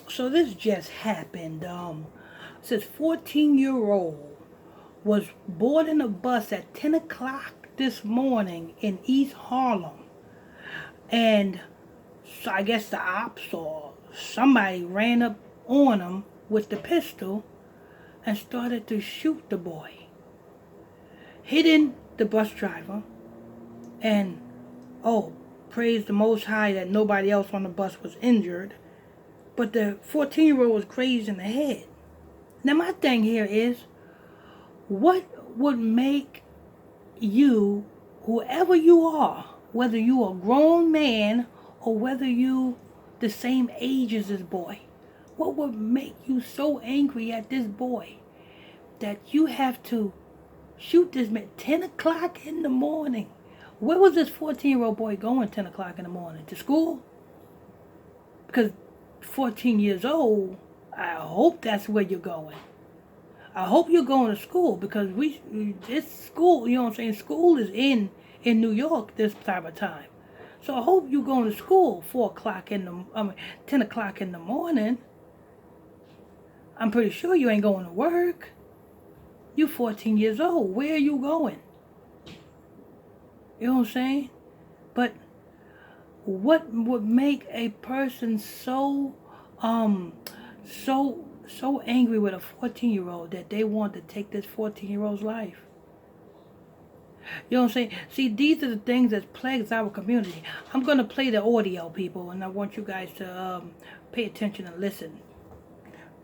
So this just happened. Says 14-year-old was boarding a bus at 10 o'clock this morning in East Harlem. And so I guess the ops or somebody ran up on him with the pistol and started to shoot the boy, hitting the bus driver. And oh, praise the Most High that nobody else on the bus was injured. But the 14-year-old was grazed in the head. Now my thing here is, what would make you, whoever you are, whether you are a grown man or whether you the same age as this boy, what would make you so angry at this boy that you have to shoot this man 10 o'clock in the morning? Where was this 14-year-old boy going 10 o'clock in the morning? To school? Because 14 years old, I hope that's where you're going. I hope you're going to school, because it's school, you know what I'm saying? School is in New York this type of time. So I hope you're going to school 10 o'clock in the morning. I'm pretty sure you ain't going to work. You're 14 years old. Where are you going? You know what I'm saying? But what would make a person um so angry with a 14-year-old that they want to take this 14-year-old's life? You know what I'm saying? See, these are the things that plagues our community. I'm going to play the audio, people, and I want you guys to pay attention and listen.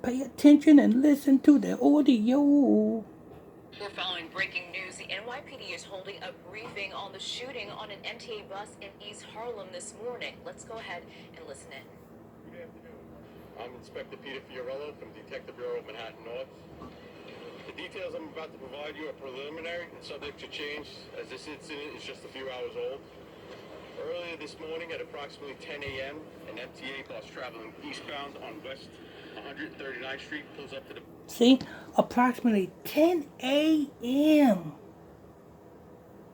Pay attention and listen to the audio. We're following breaking news. The NYPD is holding a briefing on the shooting on an MTA bus in East Harlem this morning. Let's go ahead and listen in. Good afternoon. I'm Inspector Peter Fiorello from Detective Bureau of Manhattan North. The details I'm about to provide you are preliminary and subject to change, as this incident is just a few hours old. Earlier this morning at approximately 10 a.m., an MTA bus traveling eastbound on West 139th Street pulls up to the... See, approximately 10 a.m.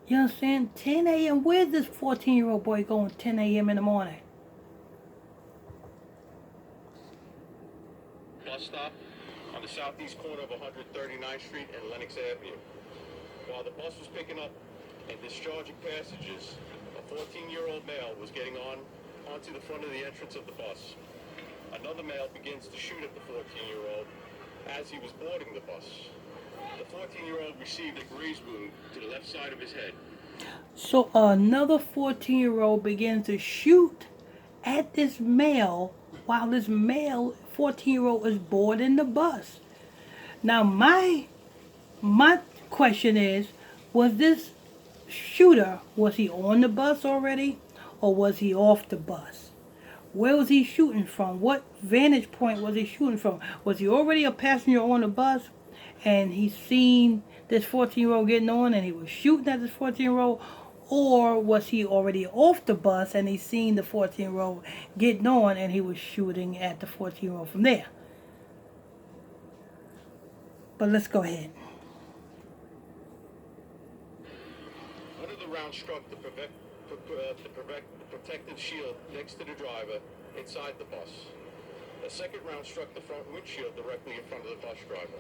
You understand? 10 a.m. Where's this 14-year-old boy going 10 a.m. in the morning? bus stop on the southeast corner of 139th Street and Lenox Avenue. While the bus was picking up and discharging passengers, a 14-year-old male was getting onto the front of the entrance of the bus. Another male begins to shoot at the 14-year-old as he was boarding the bus. The 14-year-old received a graze wound to the left side of his head. So another 14-year-old begins to shoot at this male while this male 14-year-old is boarding the bus. Now my question is, was this shooter, was he on the bus already, or was he off the bus? Where was he shooting from? What vantage point was he shooting from? Was he already a passenger on the bus and he seen this 14-year-old getting on and he was shooting at this 14-year-old? Or was he already off the bus and he seen the 14-year-old getting on and he was shooting at the 14-year-old from there? But let's go ahead. One of the rounds struck the protective shield next to the driver inside the bus. A second round struck the front windshield directly in front of the bus driver.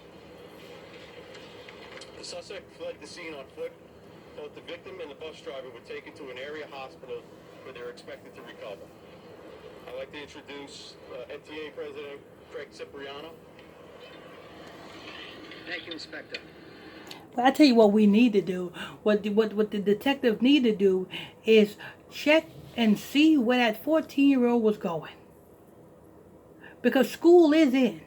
The suspect fled the scene on foot. Both the victim and the bus driver were taken to an area hospital where they're expected to recover. I'd like to introduce NTA President Craig Cipriano. Thank you, Inspector. But I tell you what we need to do. What the detectives need to do is check and see where that 14-year-old was going. Because school is in.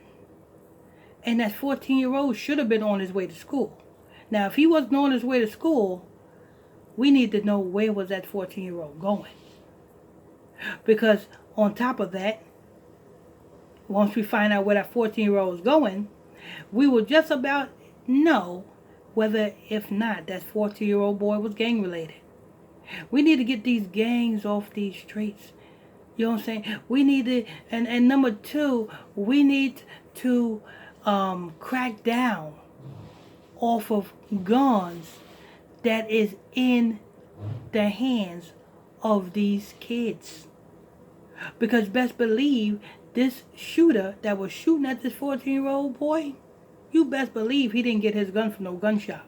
And that 14-year-old should have been on his way to school. Now, if he wasn't on his way to school, we need to know where was that 14-year-old going. Because on top of that, once we find out where that 14-year-old is going, we will just about know whether, if not, that 14-year-old boy was gang related. We need to get these gangs off these streets. You know what I'm saying? We need to, and number two, we need to crack down off of guns that is in the hands of these kids. Because best believe this shooter that was shooting at this 14-year-old boy, you best believe he didn't get his gun from no gun shop.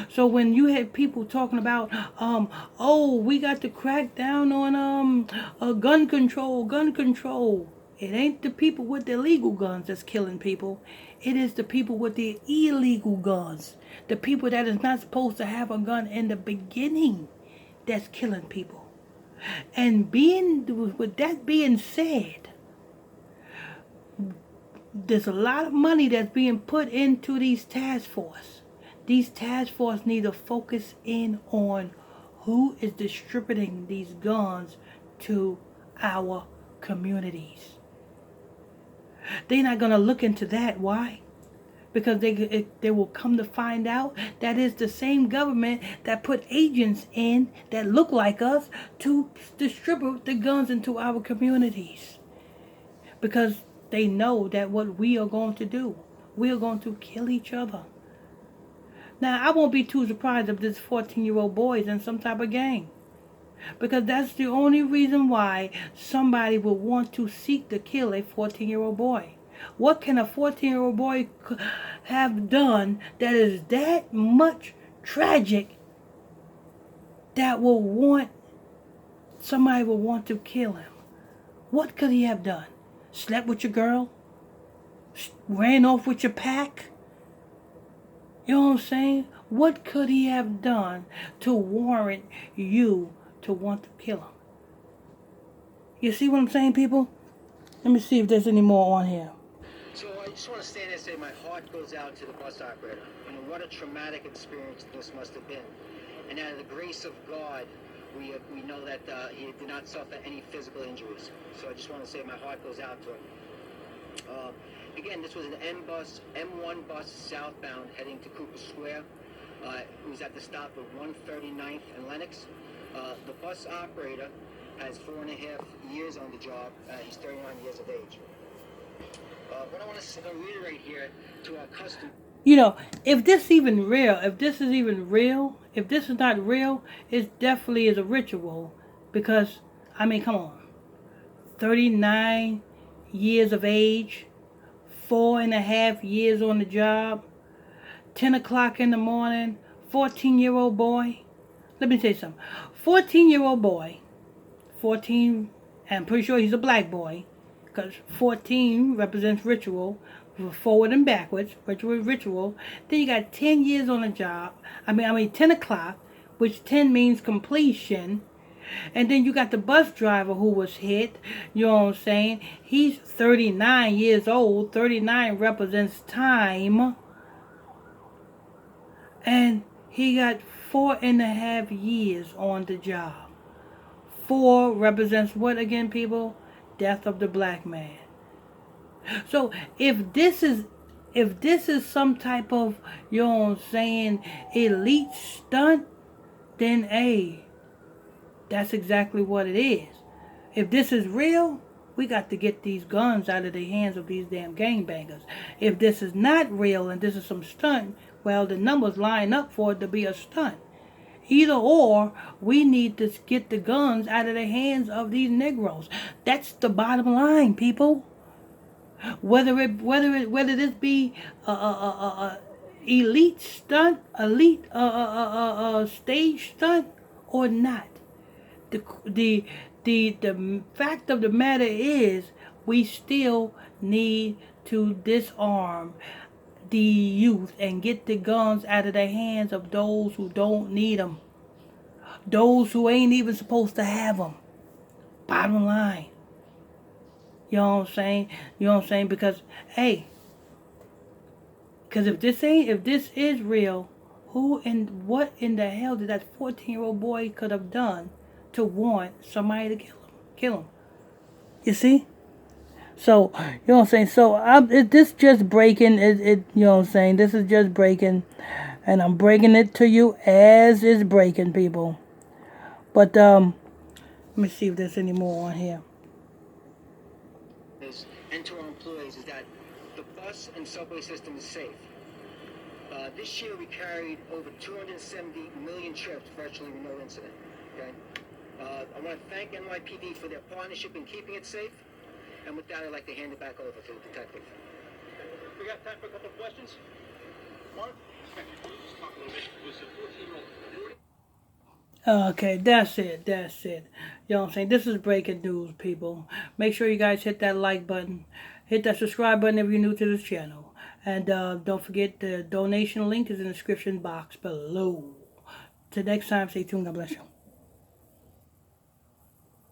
So when you had people talking about, oh, we got to crack down on gun control, gun control. It ain't the people with the legal guns that's killing people. It is the people with the illegal guns. The people that is not supposed to have a gun in the beginning that's killing people. And with that being said, there's a lot of money that's being put into these task force. These task force need to focus in on who is distributing these guns to our communities. They're not going to look into that. Why? Because they will come to find out that is the same government that put agents in that look like us to distribute the guns into our communities. Because they know that what we are going to do, we are going to kill each other. Now, I won't be too surprised if this 14-year-old boy is in some type of gang. Because that's the only reason why somebody would want to seek to kill a 14-year-old boy. What can a 14-year-old boy have done that is that much tragic that somebody will want to kill him? What could he have done? Slept with your girl? Ran off with your pack? You know what I'm saying? What could he have done to warrant you to want to kill him? You see what I'm saying, people? Let me see if there's any more on here. So I just want to stand there and say my heart goes out to the bus operator. You know, what a traumatic experience this must have been. And out of the grace of God, we know that he did not suffer any physical injuries. So I just want to say my heart goes out to him. Again, this was an M1 bus southbound heading to Cooper Square. It was at the stop of 139th and Lenox. The bus operator has 4.5 years on the job. He's 39 years of age. What I want to reiterate here to our customers. You know, if this is even real, if this is not real, it definitely is a ritual. Because, I mean, come on. 39 years of age, 4.5 years on the job, 10 o'clock in the morning, 14-year-old boy. Let me tell you something. 14-year-old boy, 14, and I'm pretty sure he's a black boy, because 14 represents ritual, forward and backwards, ritual. Then you got 10 years on the job. I mean 10 o'clock, which 10 means completion. And then you got the bus driver who was hit. You know what I'm saying? He's 39 years old. 39 represents time. And he got 4.5 years on the job. 4 represents what again, people? Death of the black man. So if this is some type of, you know what I'm saying, elite stunt, then hey, that's exactly what it is. If this is real, we got to get these guns out of the hands of these damn gangbangers. If this is not real and this is some stunt, well, the numbers line up for it to be a stunt. Either or, we need to get the guns out of the hands of these Negroes. That's the bottom line, people. Whether this be elite stunt, elite stage stunt or not, the fact of the matter is we still need to disarm the youth and get the guns out of the hands of those who don't need them, those who ain't even supposed to have them. Bottom line. You know what I'm saying? You know what I'm saying? Because, hey, if this is real, what in the hell did that 14-year-old boy could have done to warrant somebody to kill him? You see? So, you know what I'm saying? So, this just breaking, you know what I'm saying? This is just breaking, and I'm breaking it to you as it's breaking, people. But, let me see if there's any more on here. And to our employees is that the bus and subway system is safe. This year we carried over 270 million trips, virtually with no incident. Okay, I want to thank NYPD for their partnership in keeping it safe. And with that, I'd like to hand it back over to the detective. We got time for a couple of questions. Mark? Inspector, just talk a little bit. Was a 14-year-old... Okay, that's it. That's it. You know what I'm saying? This is breaking news, people. Make sure you guys hit that like button. Hit that subscribe button if you're new to this channel. And don't forget the donation link is in the description box below. Till next time, stay tuned. God bless you.